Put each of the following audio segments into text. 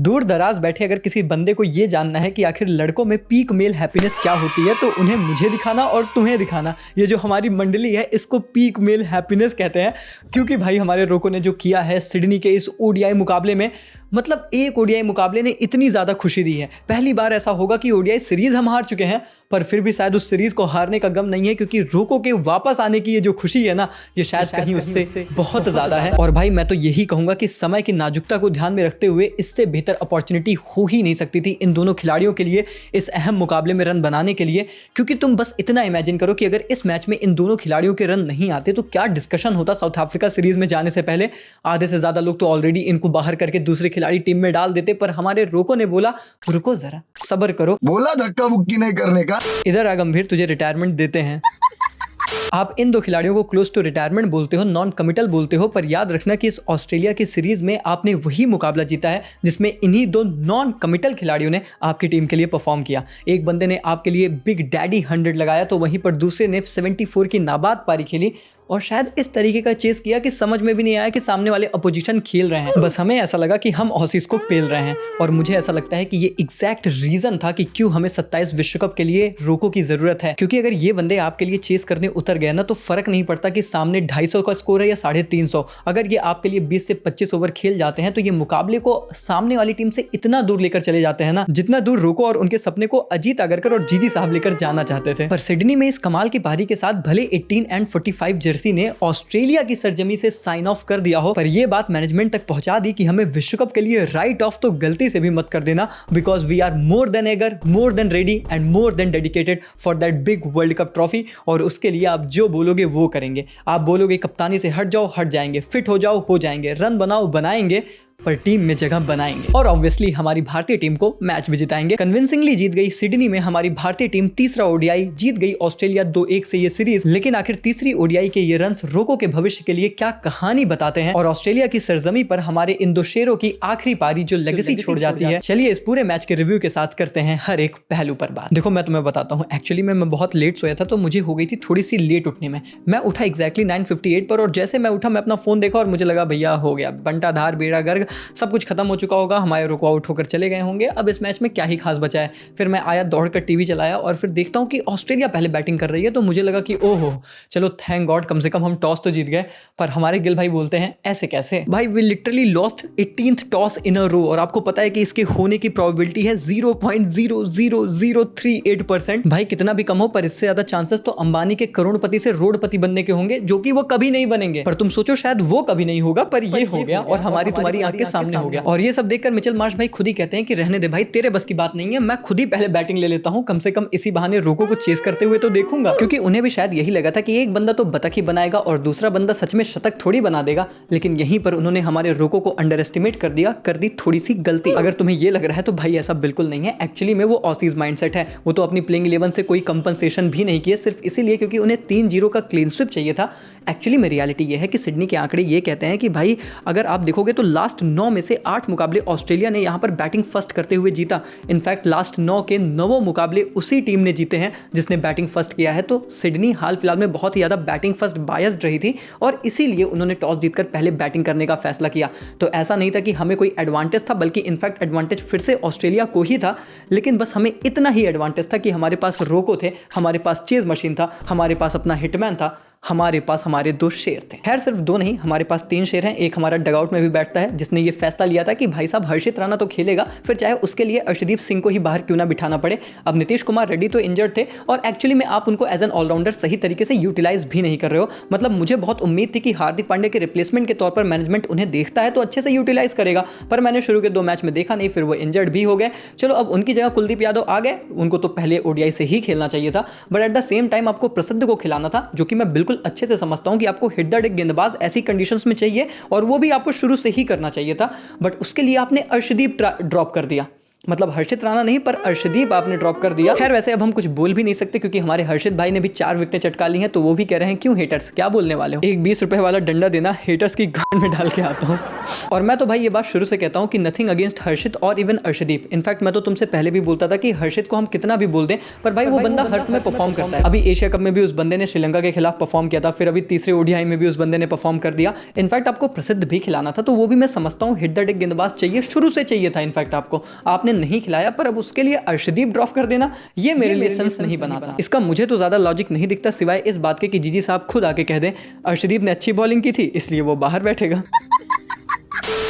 दूर दराज बैठे अगर किसी बंदे को ये जानना है कि आखिर लड़कों में पीक मेल हैप्पीनेस क्या होती है तो उन्हें मुझे दिखाना और तुम्हें दिखाना। ये जो हमारी मंडली है इसको पीक मेल हैप्पीनेस कहते हैं, क्योंकि भाई हमारे रोको ने जो किया है सिडनी के इस ओडीआई मुकाबले में, मतलब एक ओडीआई मुकाबले ने इतनी ज़्यादा खुशी दी है। पहली बार ऐसा होगा कि ओडीआई सीरीज़ हम हार चुके हैं, पर फिर भी शायद उस सीरीज़ को हारने का गम नहीं है, क्योंकि रोको के वापस आने की ये जो खुशी है ना, ये शायद कहीं उससे बहुत ज़्यादा है। और भाई मैं तो यही कहूँगा कि समय की नाजुकता को ध्यान में रखते हुए इससे बेहतर अपॉर्चुनिटी हो ही नहीं सकती थी इन दोनों खिलाड़ियों के लिए इस अहम मुकाबले में रन बनाने के लिए। क्योंकि तुम बस इतना इमेजिन करो कि अगर इस मैच में इन दोनों खिलाड़ियों के रन नहीं आते तो क्या डिस्कशन होता साउथ अफ्रीका सीरीज में जाने से पहले। आधे से ज़्यादा लोग तो ऑलरेडी इनको बाहर करके दूसरे खिलाड़ी टीम में डाल देते, पर हमारे रोको ने बोला रुको जरा सब्र करो, बोला धक्का मुक्की नहीं करने का। इधर आ गंभीर, तुझे रिटायरमेंट देते हैं। आप इन दो खिलाड़ियों को क्लोज टू रिटायरमेंट बोलते हो, नॉन कमिटल बोलते हो, पर याद रखना कि इस ऑस्ट्रेलिया की सीरीज में आपने वही मुकाबला जीता है जिसमें इन्हीं दो नॉन कमिटल खिलाड़ियों ने आपकी टीम के लिए परफॉर्म किया। एक बंदे ने आपके लिए बिग डैडी 100 लगाया तो वहीं पर दूसरे ने 74 की नाबाद पारी खेली, और शायद इस तरीके का चेस किया कि समझ में भी नहीं आया कि सामने वाले अपोजिशन खेल रहे हैं। बस हमें ऐसा लगा कि हम ऑसीज को पेल रहे हैं, और मुझे ऐसा लगता है कि ये एग्जैक्ट रीजन था कि क्यों हमें 27 विश्व कप के लिए रोको की जरूरत है। क्योंकि अगर ये बंदे आपके लिए चेस करने उतर गए ना तो फर्क नहीं पड़ता कि सामने 250 का स्कोर है या 350। अगर ये आपके लिए 20 से 25 ओवर खेल जाते हैं तो ये मुकाबले को सामने वाली टीम से इतना दूर लेकर चले जाते हैं ना, जितना दूर रोको और उनके सपने को अजीत आगरकर और जीजी साहब लेकर जाना चाहते थे। पर सिडनी में इस कमाल की पारी के साथ भले 18 एंड 45 जर्सी ने ऑस्ट्रेलिया की सरजमी से साइन ऑफ कर दिया हो, पर यह बात मैनेजमेंट तक पहुंचा दी कि हमें विश्व कप के लिए राइट ऑफ तो गलती से भी मत कर देना, because we are more than eager, more than ready and more than dedicated for that big world cup trophy. और उसके लिए आप जो बोलोगे वो करेंगे। आप बोलोगे कप्तानी से हट जाओ, हट जाएंगे, फिट हो जाओ, हो जाएंगे, रन बनाओ, बनाएंगे, पर टीम में जगह बनाएंगे। और ऑब्वियसली हमारी भारतीय टीम को मैच भी जिताएंगे। कन्विंसिंगली जीत गई सिडनी में हमारी भारतीय टीम तीसरा ओडीआई, जीत गई ऑस्ट्रेलिया 2-1 से ये सीरीज। लेकिन आखिर तीसरी ओडीआई के ये रन्स रोको के भविष्य के लिए क्या कहानी बताते हैं, और ऑस्ट्रेलिया की सरजमी पर हमारे इन दो शेरों की आखिरी पारी जो लेगेसी छोड़ जाती है। चलिए इस पूरे मैच के रिव्यू के साथ करते हैं हर एक पहलू पर बात। देखो मैं तुम्हें बताता हूँ, एक्चुअली मैं बहुत लेट सोया था तो मुझे हो गई थी थोड़ी सी लेट उठने में। मैं उठा एग्जैक्टली 9:58 पर, और जैसे मैं उठा मैं अपना फोन देखा और मुझे लगा भैया हो गया, बंटाधार बेड़ा गर्ग, सब कुछ खत्म हो चुका होगा, हमारे रोको आउट होकर चले गए होंगे, अब इस मैच में क्या ही खास बचा है। फिर मैं आया, दौड़कर टीवी चलाया और फिर देखता हूं कि ऑस्ट्रेलिया पहले बैटिंग कर रही है, तो मुझे लगा कि ओहो चलो थैंक गॉड, कम से कम हम टॉस तो जीत गए। पर हमारे गिल भाई बोलते हैं ऐसे कैसे भाई, we literally lost 18th toss in a row, और आपको पता है कि इसके होने की प्रोबेबिलिटी है 0.0038%। भाई कितना भी कम हो, पर इससे ज्यादा चांसेस तो अंबानी के करोड़पति से रोडपति बनने के होंगे, जो कि वो कभी नहीं बनेंगे। पर तुम सोचो शायद वो कभी नहीं होगा, पर ये हो गया और हमारी तुम्हारी आंख के सामने हो गया। और ये सब देखकर मिचेल मार्श भाई खुद ही कहते हैं कि रहने दे भाई, तेरे बस की बात नहीं है, मैं खुद ही पहले बैटिंग ले लेता हूं, कम से कम इसी बहाने रोको को चेस करते हुए तो देखूंगा। क्योंकि उन्हें भी शायद यही लगा था कि एक बंदा तो बतख ही बनाएगा और दूसरा बंदा सच में शतक थोड़ी बना देगा। लेकिन यहीं पर उन्होंने हमारे रोको को अंडर एस्टिमेट कर दिया, कर दी थोड़ी सी गलती। अगर तुम्हें ये लग रहा है तो भाई ऐसा बिल्कुल नहीं है। एक्चुअली में वो ऑसीज माइंडसेट है, वो तो अपनी प्लेइंग 11 से कोई कंपनसेशन भी नहीं किया, सिर्फ इसीलिए क्योंकि उन्हें 3-0 का क्लीन स्विप चाहिए था। एक्चुअली में रियलिटी ये है कि सिडनी के आंकड़े ये कहते हैं कि भाई अगर आप देखोगे तो लास्ट 9 में से 8 मुकाबले ऑस्ट्रेलिया ने यहाँ पर बैटिंग फर्स्ट करते हुए जीता। इनफैक्ट लास्ट 9 के 9 मुकाबले उसी टीम ने जीते हैं जिसने बैटिंग फर्स्ट किया है। तो सिडनी हाल फिलहाल में बहुत ही ज़्यादा बैटिंग फर्स्ट बायस्ड रही थी, और इसीलिए उन्होंने टॉस जीतकर पहले बैटिंग करने का फैसला किया। तो ऐसा नहीं था कि हमें कोई एडवांटेज था, बल्कि इनफैक्ट एडवांटेज फिर से ऑस्ट्रेलिया को ही था। लेकिन बस हमें इतना ही एडवांटेज था कि हमारे पास रोको थे, हमारे पास चेज मशीन था, हमारे पास अपना हिटमैन था, हमारे पास हमारे 2 शेर थे। खैर सिर्फ 2 नहीं, हमारे पास 3 शेर हैं। एक हमारा डगआउट में भी बैठता है, जिसने ये फैसला लिया था कि भाई साहब हर्षित राणा तो खेलेगा, फिर चाहे उसके लिए अर्शदीप सिंह को ही बाहर क्यों ना बिठाना पड़े। अब नीतीश कुमार रेड्डी तो इंजर्ड थे, और एक्चुअली में आप उनको एज एन ऑलराउंडर सही तरीके से यूटिलाइज भी नहीं कर रहे हो। मतलब मुझे बहुत उम्मीद थी कि हार्दिक पांड्या के रिप्लेसमेंट के तौर पर मैनेजमेंट उन्हें देखता है तो अच्छे से यूटिलाइज करेगा, पर मैंने शुरू के 2 मैच में देखा नहीं, फिर वो इंजर्ड भी हो गए। चलो अब उनकी जगह कुलदीप यादव आ गए, उनको तो पहले ओडीआई से ही खेलना चाहिए था, but at the same time आपको प्रसिद्ध को खिलाना था, जो कि मैं बिल्कुल अच्छे से समझता हूं कि आपको हिट द डेक गेंदबाज ऐसी कंडीशंस में चाहिए, और वो भी आपको शुरू से ही करना चाहिए था। बट उसके लिए आपने अर्शदीप ड्रॉप कर दिया। मतलब हर्षित राणा नहीं पर अर्शदीप आपने ड्रॉप कर दिया। खैर वैसे अब हम कुछ बोल भी नहीं सकते क्योंकि हमारे हर्षित भाई ने भी 4 विकेटें चटका ली हैं, तो वो भी कह रहे हैं क्यों हेटर्स, क्या बोलने वाले हो, एक 20 रुपए वाला डंडा देना, हेटर्स की गांड में डाल के आता हूँ। और मैं तो भाई ये बात शुरू से कहता हूँ कि नथिंग अगेंस्ट हर्षित और इवन अर्शदीप। इनफैक्ट मैं तो तुमसे पहले भी बोलता था कि हर्षित को हम कितना भी बोल दें पर भाई वो बंदा हर समय परफॉर्म करता है। अभी एशिया कप में भी उस बंदे ने श्रीलंका के खिलाफ परफॉर्म किया था, फिर अभी तीसरे ओडीआई में भी उस बंदे ने परफॉर्म कर दिया। इनफैक्ट आपको प्रसिद्ध भी खिलाना था, तो वो भी मैं समझता हूँ हिट द डेक गेंदबाज चाहिए, शुरू से चाहिए था। इनफैक्ट आपको आपने नहीं खिलाया, पर अब उसके लिए अर्शदीप ड्रॉप कर देना ये मेरे लिए सेंस नहीं बनाता। इसका मुझे तो ज्यादा लॉजिक नहीं दिखता सिवाय इस बात के कि जीजी साहब खुद आके कह दें अर्शदीप ने अच्छी बॉलिंग की थी इसलिए वो बाहर बैठेगा।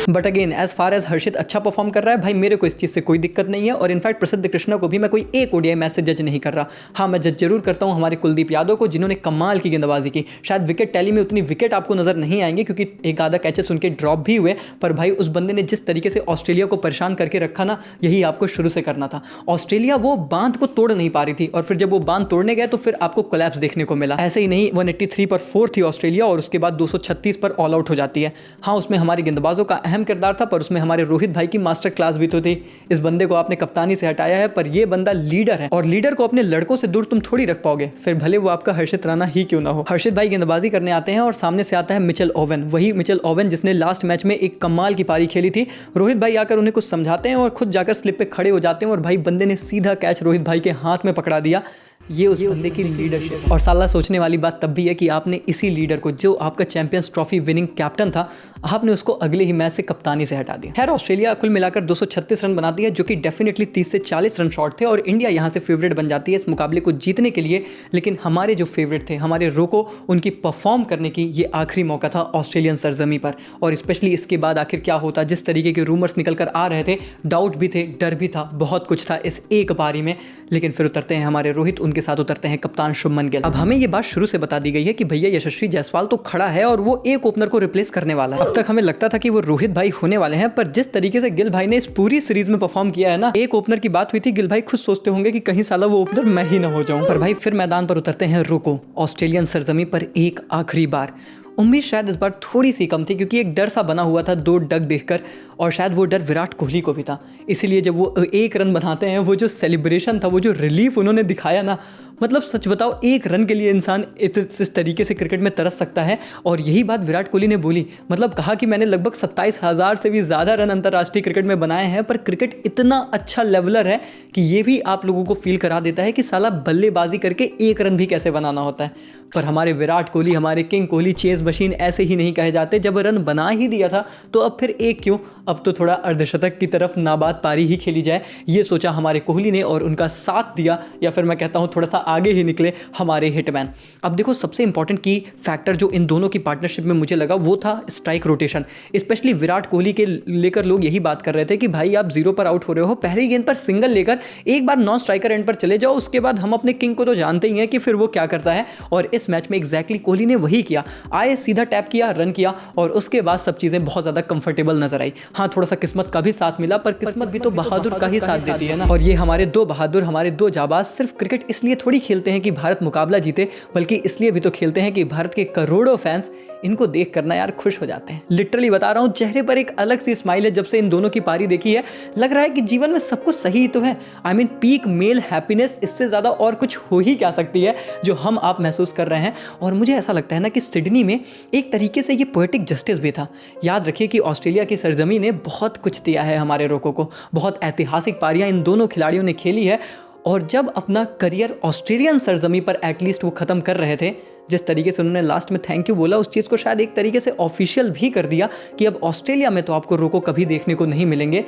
But again as far as Harshit अच्छा परफॉर्म कर रहा है भाई, मेरे को इस चीज़ से कोई दिक्कत नहीं है। और इनफैक्ट प्रसिद्ध कृष्णा को भी मैं कोई एक ओडीआई मैच से जज नहीं कर रहा। हाँ मैं जज जरूर करता हूँ हमारे कुलदीप यादव को, जिन्होंने कमाल की गेंदबाजी की। शायद विकेट टैली में उतनी विकेट आपको नजर नहीं आएंगे क्योंकि एक आधा कैचेस उनके ड्रॉप भी हुए, पर भाई उस बंदे ने जिस तरीके से ऑस्ट्रेलिया को परेशान करके रखा ना, यही आपको शुरू से करना था। ऑस्ट्रेलिया वो बांध को तोड़ नहीं पा रही थी और फिर जब वो बांध तोड़ने गए तो फिर आपको कोलैप्स देखने को मिला। ऐसे ही नहीं 183 पर 4 थी ऑस्ट्रेलिया और उसके बाद 236 पर ऑल आउट हो जाती है। हाँ उसमें हमारे गेंदबाजों का अहम किरदार था, पर उसमें हमारे रोहित भाई की मास्टर क्लास भी तो थी। इस बंदे को आपने कप्तानी से हटाया है, पर ये बंदा लीडर है और लीडर को अपने लड़कों से दूर तुम थोड़ी रख पाओगे, फिर भले वो आपका हर्षित राणा ही क्यों ना हो। हर्षित भाई गेंदबाजी करने आते हैं और सामने से आता है मिचेल ओवन, वही मिचेल ओवन जिसने लास्ट मैच में एक कमाल की पारी खेली थी। रोहित भाई आकर उन्हें कुछ समझाते हैं और खुद जाकर स्लिप पे खड़े हो जाते हैं और भाई बंदे ने सीधा कैच रोहित भाई के हाथ में पकड़ा दिया। ये उस बंदे की लीडरशिप। और साला सोचने वाली बात तब भी है कि आपने इसी लीडर को, जो आपका चैंपियंस ट्रॉफी विनिंग कैप्टन था, आपने उसको अगले ही मैच से कप्तानी से हटा दिया। खैर ऑस्ट्रेलिया कुल मिलाकर 236 रन बनाती है, जो कि डेफिनेटली 30 से 40 रन शॉर्ट थे और इंडिया यहाँ से फेवरेट बन जाती है इस मुकाबले को जीतने के लिए। लेकिन हमारे जो फेवरेट थे, हमारे रोको, उनकी परफॉर्म करने की ये आखिरी मौका था ऑस्ट्रेलियन सरजमी पर। और स्पेशली इसके बाद आखिर क्या होता, जिस तरीके के रूमर्स निकल कर आ रहे थे, डाउट भी थे, डर भी था, बहुत कुछ था इस एक पारी में। लेकिन फिर उतरते हैं हमारे रोहित, उनके साथ उतरते हैं कप्तान शुभमन गिल। अब हमें ये बात शुरू से बता दी गई है कि भैया यशस्वी जायसवाल तो खड़ा है और वो एक ओपनर को रिप्लेस करने वाला है। अब तक हमें लगता था कि वो रोहित भाई होने वाले हैं, पर जिस तरीके से गिल भाई ने इस पूरी सीरीज में परफॉर्म किया है ना, एक ओपनर की बात हुई थी, गिल भाई खुद सोचते होंगे कि कहीं साला वो ओपनर मैं ही ना हो जाऊं। पर भाई फिर मैदान पर उतरते हैं रोको, ऑस्ट्रेलियन सरजमी पर एक आखिरी बार। उम्मीद शायद इस बार थोड़ी सी कम थी क्योंकि एक डर सा बना हुआ था 2 डक देखकर, और शायद वो डर विराट कोहली को भी था। इसीलिए जब वो 1 रन बनाते हैं, वो जो सेलिब्रेशन था, वो जो रिलीफ उन्होंने दिखाया ना, मतलब सच बताओ 1 रन के लिए इंसान इस तरीके से क्रिकेट में तरस सकता है। और यही बात विराट कोहली ने बोली, मतलब कहा कि मैंने लगभग 27,000 से भी ज़्यादा रन अंतर्राष्ट्रीय क्रिकेट में बनाए हैं, पर क्रिकेट इतना अच्छा लेवलर है कि ये भी आप लोगों को फील करा देता है कि साला बल्लेबाजी करके 1 रन भी कैसे बनाना होता है। पर हमारे विराट कोहली, हमारे किंग कोहली चेज मशीन ऐसे ही नहीं कहे जाते। जब रन बना ही दिया था तो अब फिर 1 क्यों, अब तो थोड़ा अर्धशतक की तरफ नाबाद पारी ही खेली जाए, ये सोचा हमारे कोहली ने और उनका साथ दिया, या फिर मैं कहता हूँ थोड़ा सा आगे ही निकले हमारे हिटमैन। अब देखो सबसे इंपॉर्टेंट की फैक्टर जो इन दोनों की पार्टनरशिप में मुझे लगा वो था strike rotation. Specially Virat Kohli के लेकर लोग यही बात कर रहे थे कि भाई आप 0 पर आउट हो रहे हो, पहली गेंद पर सिंगल लेकर एक बार नॉन स्ट्राइकर एंड पर चले जाओ, उसके बाद हम अपने किंग को तो जानते ही हैं कि फिर वो क्या करता है। और इस मैच में एग्जैक्टली कोहली ने वही किया, आए सीधा टैप किया, रन किया और उसके बाद सब चीज़ें बहुत ज़्यादा कंफर्टेबल नजर आई। हाँ थोड़ा सा किस्मत का भी साथ मिला, पर किस्मत भी तो बहादुर का ही साथ देती है ना। और ये हमारे 2 बहादुर, हमारे 2 जाबाज सिर्फ क्रिकेट इसलिए थोड़ी खेलते हैं कि भारत मुकाबला जीते, बल्कि इसलिए भी तो खेलते हैं कि भारत के करोड़ों फैंस इनको देख करना यार खुश हो जाते हैं। लिटरली बता रहा हूँ, चेहरे पर एक अलग सी स्माइल है जब से इन दोनों की पारी देखी है। लग रहा है कि जीवन में सब कुछ सही तो है। I mean peak male happiness, इससे ज़्यादा और कुछ हो ही क्या सकती है जो हम आप महसूस कर रहे हैं। और मुझे ऐसा लगता है ना कि सिडनी में एक तरीके से ये पोएटिक जस्टिस भी था। याद रखिए कि ऑस्ट्रेलिया की सरजमी ने बहुत कुछ दिया है हमारे रोको को, बहुत ऐतिहासिक पारियां इन दोनों खिलाड़ियों ने खेली है। और जब अपना करियर ऑस्ट्रेलियन सरजमी पर एटलीस्ट वो ख़त्म कर रहे थे, जिस तरीके से उन्होंने लास्ट में थैंक यू बोला, उस चीज़ को शायद एक तरीके से ऑफिशियल भी कर दिया कि अब ऑस्ट्रेलिया में तो आपको रोको कभी देखने को नहीं मिलेंगे।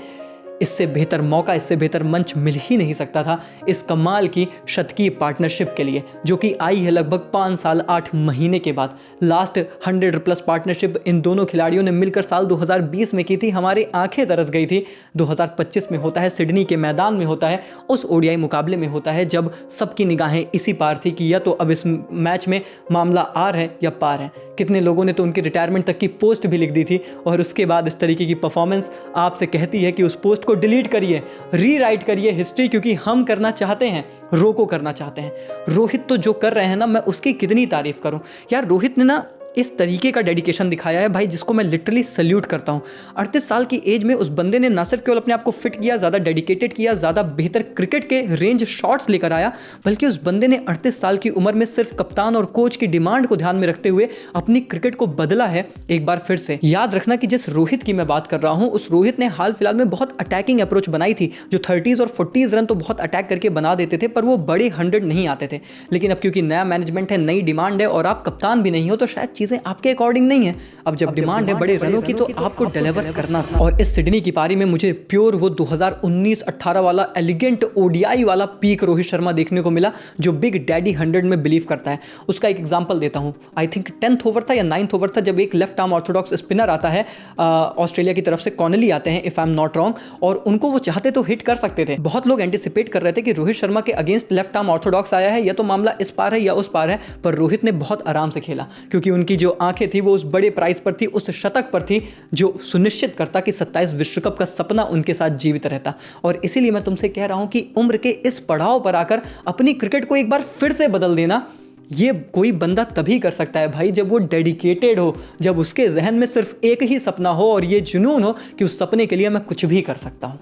इससे बेहतर मौका, इससे बेहतर मंच मिल ही नहीं सकता था इस कमाल की शतकीय पार्टनरशिप के लिए, जो कि आई है लगभग 5 साल 8 महीने के बाद। लास्ट 100+ पार्टनरशिप इन दोनों खिलाड़ियों ने मिलकर साल 2020 में की थी। हमारी आंखें तरस गई थी। 2025 में होता है, सिडनी के मैदान में होता है, उस ओडीआई मुकाबले में होता है जब सबकी निगाहें इसी पार थी कि या तो अब इस मैच में मामला आर है या पार है। कितने लोगों ने तो उनकी रिटायरमेंट तक की पोस्ट भी लिख दी थी। और उसके बाद इस तरीके की परफॉर्मेंस आपसे कहती है कि उस पोस्ट को डिलीट करिए, रीराइट करिए हिस्ट्री, क्योंकि हम करना चाहते हैं, रोको करना चाहते हैं। रोहित तो जो कर रहे हैं ना, मैं उसकी कितनी तारीफ करूं यार। रोहित ने ना इस तरीके का डेडिकेशन दिखाया है भाई, जिसको मैं लिटरली सल्यूट करता हूँ। 38 साल की एज में उस बंदे ने ना सिर्फ केवल अपने आप को फिट किया, ज़्यादा डेडिकेटेड किया, ज़्यादा बेहतर क्रिकेट के रेंज शॉट्स लेकर आया, बल्कि उस बंदे ने 38 साल की उम्र में सिर्फ कप्तान और कोच की डिमांड को ध्यान में रखते हुए अपनी क्रिकेट को बदला है एक बार फिर से। याद रखना कि जिस रोहित की मैं बात कर रहा हूँ, उस रोहित ने हाल फिलहाल में बहुत अटैकिंग अप्रोच बनाई थी, जो 30s और 40s रन तो बहुत अटैक करके बना देते थे, पर वो बड़े 100 नहीं आते थे। लेकिन अब क्योंकि नया मैनेजमेंट है, नई डिमांड है और आप कप्तान भी नहीं हो, तो शायद चीजें आपके अकॉर्डिंग नहीं है। अब जब डिमांड है बड़े रनों की, तो आपको डिलीवर करना था। और इस सिडनी की पारी में मुझे प्योर वो 2019-18 वाला एलिगेंट ओडीआई वाला पीक रोहित शर्मा देखने को मिला, जो बिग डैडी 100 में बिलीव करता है। उसका एक एग्जांपल देता हूं। आई थिंक 10th ओवर था या 9th ओवर था, जब एक लेफ्ट आर्म ऑर्थोडॉक्स स्पिनर आता है ऑस्ट्रेलिया की तरफ से, कॉनली आते हैं if I am not wrong, और उनको वो चाहते तो हिट कर सकते थे। बहुत लोग एंटिसिपेट कर रहे थे कि रोहित शर्मा के अगेंस्ट लेफ्ट आर्म ऑर्थोडॉक्स आया है, या तो मामला इस पार है या उस पार है, पर रोहित ने बहुत आराम से खेला, क्योंकि उनकी जो आंखें थी वो उस बड़े प्राइस पर थी, उस शतक पर थी, जो सुनिश्चित करता कि 27 विश्व कप का सपना उनके साथ जीवित रहता। और इसीलिए मैं तुमसे कह रहा हूं कि उम्र के इस पड़ाव पर आकर अपनी क्रिकेट को एक बार फिर से बदल देना, ये कोई बंदा तभी कर सकता है भाई, जब वो डेडिकेटेड हो, जब उसके जहन में सिर्फ एक ही सपना हो और ये जुनून हो कि उस सपने के लिए मैं कुछ भी कर सकता हूं।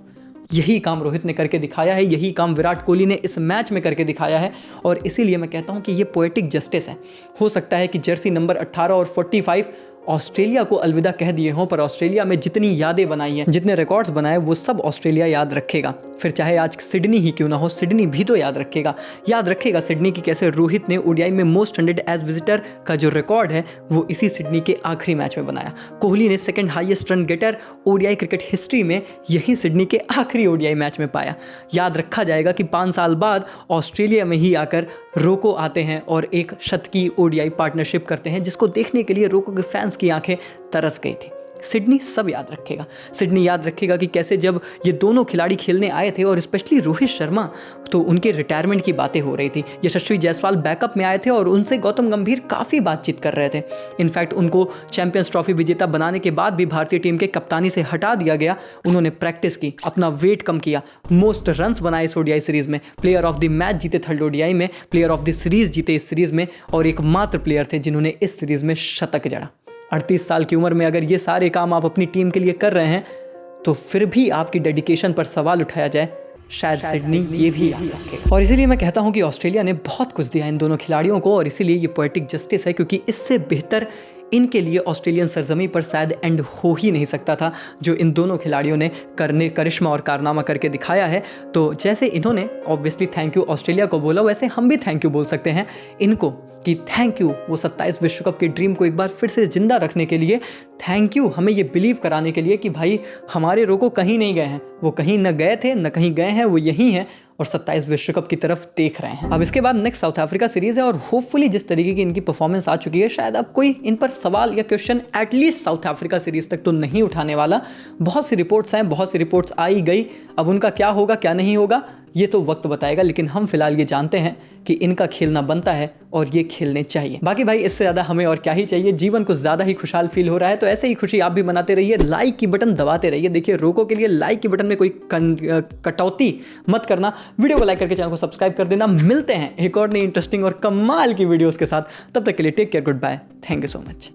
यही काम रोहित ने करके दिखाया है, यही काम विराट कोहली ने इस मैच में करके दिखाया है, और इसीलिए मैं कहता हूं कि ये पोएटिक जस्टिस है। हो सकता है कि जर्सी नंबर 18 और 45 ऑस्ट्रेलिया को अलविदा कह दिए हों, पर ऑस्ट्रेलिया में जितनी यादें बनाई हैं, जितने रिकॉर्ड्स बनाए, वो सब ऑस्ट्रेलिया याद रखेगा। फिर चाहे आज सिडनी ही क्यों ना हो, सिडनी भी तो याद रखेगा सिडनी की कैसे रोहित ने ओडीआई में मोस्ट रनरेट एज विजिटर का जो रिकॉर्ड है वो इसी सिडनी के आखिरी मैच में बनाया। कोहली ने second highest run getter ODI cricket history में यही सिडनी के आखिरी ओडीआई मैच में पाया। याद रखा जाएगा कि 5 साल बाद ऑस्ट्रेलिया में ही आकर रोको आते हैं और एक शतकीय ओडीआई पार्टनरशिप करते हैं, जिसको देखने के लिए रोको के फैंस की आंखें तरस गई थी। सिडनी सब याद रखेगा। सिडनी याद रखेगा कि कैसे जब ये दोनों खिलाड़ी खेलने आए थे, और स्पेशली रोहित शर्मा, तो उनके रिटायरमेंट की बातें हो रही थी। यशस्वी जायसवाल बैकअप में आए थे और उनसे गौतम गंभीर काफ़ी बातचीत कर रहे थे। इनफैक्ट उनको चैंपियंस ट्रॉफी विजेता बनाने के बाद भी भारतीय टीम के कप्तानी से हटा दिया गया। उन्होंने प्रैक्टिस की, अपना वेट कम किया, मोस्ट रन्स बनाए इस ओडीआई सीरीज़ में, प्लेयर ऑफ द मैच जीते थर्ड ओडीआई में, प्लेयर ऑफ द सीरीज़ जीते इस सीरीज़ में, और एकमात्र प्लेयर थे जिन्होंने इस सीरीज़ में शतक जड़ा। 38 साल की उम्र में अगर ये सारे काम आप अपनी टीम के लिए कर रहे हैं, तो फिर भी आपकी डेडिकेशन पर सवाल उठाया जाए, शायद सिडनी ये भी याद रखे। और इसीलिए मैं कहता हूं कि ऑस्ट्रेलिया ने बहुत कुछ दिया इन दोनों खिलाड़ियों को, और इसीलिए ये पोएटिक जस्टिस है, क्योंकि इससे बेहतर इनके लिए ऑस्ट्रेलियन सरजमी पर शायद एंड हो ही नहीं सकता था, जो इन दोनों खिलाड़ियों ने करिश्मा और कारनामा करके दिखाया है। तो जैसे इन्होंने ऑब्वियसली थैंक यू ऑस्ट्रेलिया को बोला, वैसे हम भी थैंक यू बोल सकते हैं इनको, कि थैंक यू वो 27 विश्व कप के ड्रीम को एक बार फिर से जिंदा रखने के लिए, थैंक यू हमें ये बिलीव कराने के लिए कि भाई हमारे रोको कहीं नहीं गए हैं, वो कहीं न गए थे न कहीं गए हैं, वो यहीं हैं और 27 विश्व कप की तरफ देख रहे हैं। अब इसके बाद नेक्स्ट साउथ अफ्रीका सीरीज है, और होपफुली जिस तरीके की इनकी परफॉर्मेंस आ चुकी है, शायद अब कोई इन पर सवाल या question at least south Africa series तक तो नहीं उठाने वाला। बहुत सी रिपोर्ट्स हैं, बहुत सी रिपोर्ट्स आई गई, अब उनका क्या होगा क्या नहीं होगा ये तो वक्त बताएगा, लेकिन हम फिलहाल ये जानते हैं कि इनका खेलना बनता है और ये खेलने चाहिए। बाकी भाई इससे ज़्यादा हमें और क्या ही चाहिए, जीवन को ज़्यादा ही खुशहाल फील हो रहा है, तो ऐसे ही खुशी आप भी मनाते रहिए, लाइक की बटन दबाते रहिए। देखिए रोको के लिए लाइक की बटन में कोई कटौती मत करना, वीडियो को लाइक करके चैनल को सब्सक्राइब कर देना। मिलते हैं एक और नई इंटरेस्टिंग और कमाल की वीडियोज़ के साथ, तब तक के लिए take care, goodbye, thank you so much.